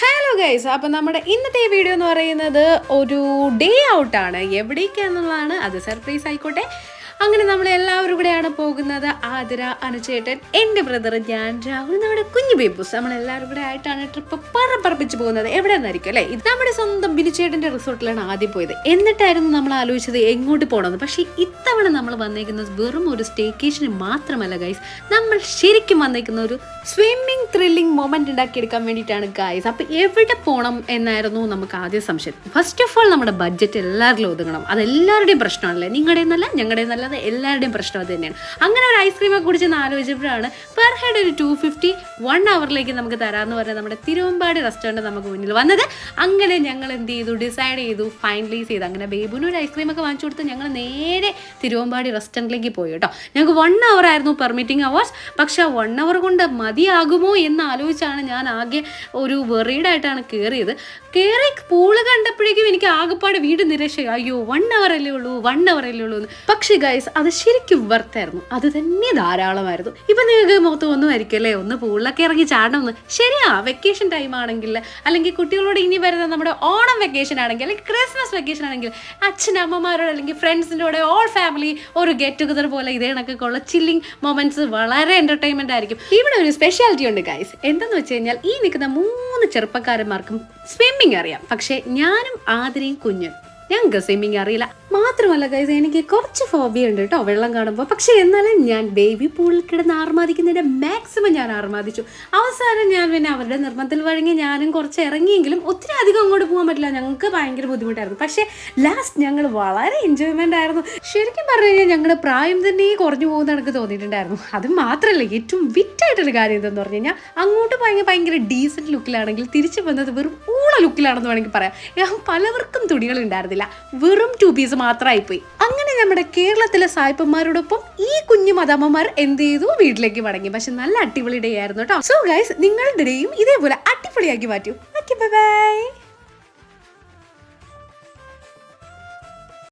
Hello guys, അപ്പോൾ നമ്മുടെ ഇന്നത്തെ വീഡിയോ എന്ന് പറയുന്നത് ഒരു ഡേ ഔട്ടാണ്. എവിടേക്കാന്നുള്ളതാണ്, അത് സർപ്രൈസ് ആയിക്കോട്ടെ. അങ്ങനെ നമ്മൾ എല്ലാവരും കൂടെയാണ് പോകുന്നത്. ആതിര, അനുചേട്ടൻ, എൻ്റെ ബ്രദർ, ഞാൻ, രാഹുൽ, നമ്മുടെ കുഞ്ഞു ബേബൂസ്, നമ്മളെല്ലാവരും കൂടെ ആയിട്ടാണ് ട്രിപ്പ് പറപ്പിച്ച് പോകുന്നത്. എവിടെ നിന്നായിരിക്കും അല്ലേ? ഇത് നമ്മുടെ സ്വന്തം ബിനുചേട്ടൻ്റെ റിസോർട്ടിലാണ് ആദ്യം പോയത്. എന്നിട്ടായിരുന്നു നമ്മൾ ആലോചിച്ചത് എങ്ങോട്ട് പോകണമെന്ന്. പക്ഷേ ഇത്തവണ നമ്മൾ വന്നേക്കുന്നത് വെറും ഒരു സ്റ്റേക്കേഷന് മാത്രമല്ല ഗൈസ്, നമ്മൾ ശരിക്കും വന്നേക്കുന്ന ഒരു സ്വിമ്മിങ് ത്രില്ലിംഗ് മൊമെന്റ് ഉണ്ടാക്കിയെടുക്കാൻ വേണ്ടിയിട്ടാണ് ഗൈസ്. അപ്പോൾ എവിടെ പോകണം എന്നായിരുന്നു നമുക്ക് ആദ്യം സംശയം. ഫസ്റ്റ് ഓഫ് ഓൾ നമ്മുടെ ബഡ്ജറ്റ് എല്ലാവരിലും ഒതുങ്ങണം. അതെല്ലാവരുടെയും പ്രശ്നമാണല്ലേ, നിങ്ങളുടെയും നല്ല ഞങ്ങളുടെയും നല്ല എല്ലാവരുടെയും പ്രശ്നം അത് തന്നെയാണ്. അങ്ങനെ ഒരു ഐസ്ക്രീമൊക്കെ കുടിച്ചെന്ന് ആലോചിച്ചപ്പോഴാണ് പെർ ഹെഡ് ഒരു 250 1 അവറിലേക്ക് നമുക്ക് തരാമെന്ന് പറഞ്ഞാൽ നമ്മുടെ തിരുവമ്പാടി റെസ്റ്റോറൻറ്റ് നമുക്ക് മുന്നിൽ വന്നത്. അങ്ങനെ ഞങ്ങൾ എന്ത് ചെയ്തു, ഡിസൈഡ് ചെയ്തു, ഫൈനലൈസ് ചെയ്തു. അങ്ങനെ ബേബുവിന് ഒരു ഐസ്ക്രീമൊക്കെ വാങ്ങിച്ചു കൊടുത്ത് ഞങ്ങൾ നേരെ തിരുവമ്പാടി റെസ്റ്റോറൻറ്റിലേക്ക് പോയി കേട്ടോ. ഞങ്ങൾക്ക് 1 അവർ ആയിരുന്നു പെർമിറ്റിംഗ് അവേഴ്സ്. പക്ഷെ 1 അവർ കൊണ്ട് മതിയാകുമോ എന്ന് ആലോചിച്ചാണ് ഞാൻ ആകെ ഒരു വെറീഡായിട്ടാണ് കയറി പൂള് കണ്ടപ്പോഴേക്കും എനിക്ക് ആകെപ്പാട് വീട് നിരാശയായി. അയ്യോ 1 അവർ അല്ലേ ഉള്ളൂ എന്ന്. പക്ഷേ ഗൈസ്, അത് ശരിക്കും വർത്തായിരുന്നു. അത് തന്നെ ധാരാളമായിരുന്നു. ഇപ്പം നിങ്ങൾക്ക് മൊത്തം ഒന്നും ആയിരിക്കും അല്ലേ, ഒന്ന് പൂളിലൊക്കെ ഇറങ്ങി ചാടണമെന്ന്. ശരിയാ, വെക്കേഷൻ ടൈം ആണെങ്കിൽ, അല്ലെങ്കിൽ കുട്ടികളോട് ഇനി വരുന്ന നമ്മുടെ ഓണം വെക്കേഷൻ ആണെങ്കിൽ, അല്ലെങ്കിൽ ക്രിസ്മസ് വെക്കേഷൻ ആണെങ്കിൽ, അച്ഛനമ്മമാരോട് അല്ലെങ്കിൽ ഫ്രണ്ട്സിൻ്റെ കൂടെ ഓൾ ഫാമിലി ഒരു ഗെറ്റ് ടുഗദർ പോലെ ഇതേ കണക്കൊക്കെ ഉള്ള ചില്ലിങ് മൊമെന്റ്സ് വളരെ എന്റർടൈൻമെന്റ് ആയിരിക്കും. ഇവിടെ ഒരു സ്പെഷ്യാലിറ്റി ഉണ്ട് ഗൈസ്. എന്തെന്ന് വെച്ച് കഴിഞ്ഞാൽ, ഈ നിൽക്കുന്ന 3 ചെറുപ്പക്കാരന്മാർക്കും സ്വിമ്മിങ് അറിയാം. പക്ഷെ ഞാനും ആതിരയും കുഞ്ഞും ഞങ്ങൾക്ക് സ്വിമ്മിങ് അറിയില്ല. മാത്രമല്ല ഗൈസ്, എനിക്ക് കുറച്ച് ഫോബിയ ഉണ്ട് കേട്ടോ വെള്ളം കാണുമ്പോൾ. പക്ഷെ എന്നാലും ഞാൻ ബേബി പൂളിൽ കിടന്ന് ആർമാദിക്കുന്നതിൻ്റെ മാക്സിമം ഞാൻ ആർമാദിച്ചു. അവസാനം ഞാൻ പിന്നെ അവരുടെ നിർബന്ധത്തിൽ വഴങ്ങി ഞാനും കുറച്ച് ഇറങ്ങിയെങ്കിലും ഒത്തിരി അധികം അങ്ങോട്ട് പോകാൻ പറ്റില്ല. ഞങ്ങൾക്ക് ഭയങ്കര ബുദ്ധിമുട്ടായിരുന്നു. പക്ഷേ ലാസ്റ്റ് ഞങ്ങൾ വളരെ എൻജോയ്മെൻ്റ് ആയിരുന്നു. ശരിക്കും പറഞ്ഞു കഴിഞ്ഞാൽ ഞങ്ങളുടെ പ്രായം തന്നെ കുറഞ്ഞു പോകുന്ന എനിക്ക് തോന്നിയിട്ടുണ്ടായിരുന്നു. അത് മാത്രമല്ല, ഏറ്റവും വിറ്റായിട്ടുള്ള കാര്യം എന്തെന്ന് പറഞ്ഞു കഴിഞ്ഞാൽ, അങ്ങോട്ട് ഭയങ്കര ഡീസൻറ്റ് ലുക്കിലാണെങ്കിൽ തിരിച്ചു വന്നത് വെറും ഊള ലുക്കിലാണെന്ന് വേണമെങ്കിൽ പറയാം. പലവർക്കും തുണികളുണ്ടായിരുന്നില്ല, വെറും 2 പീസ് മാത്രമായിപ്പോയി. അങ്ങനെ നമ്മുടെ കേരളത്തിലെ സായിപ്പന്മാരോടൊപ്പം ഈ കുഞ്ഞു മദാമ്മമാർ എന്ത് ചെയ്തു, വീട്ടിലേക്ക് മടങ്ങി. പക്ഷെ നല്ല അടിപൊളി ഡേ ആയിരുന്നു കേട്ടോ. സോ ഗൈസ്, നിങ്ങളുടെ ഡേയും ഇതേപോലെ അടിപൊളിയാക്കി മാറ്റൂ. Okay, bye bye.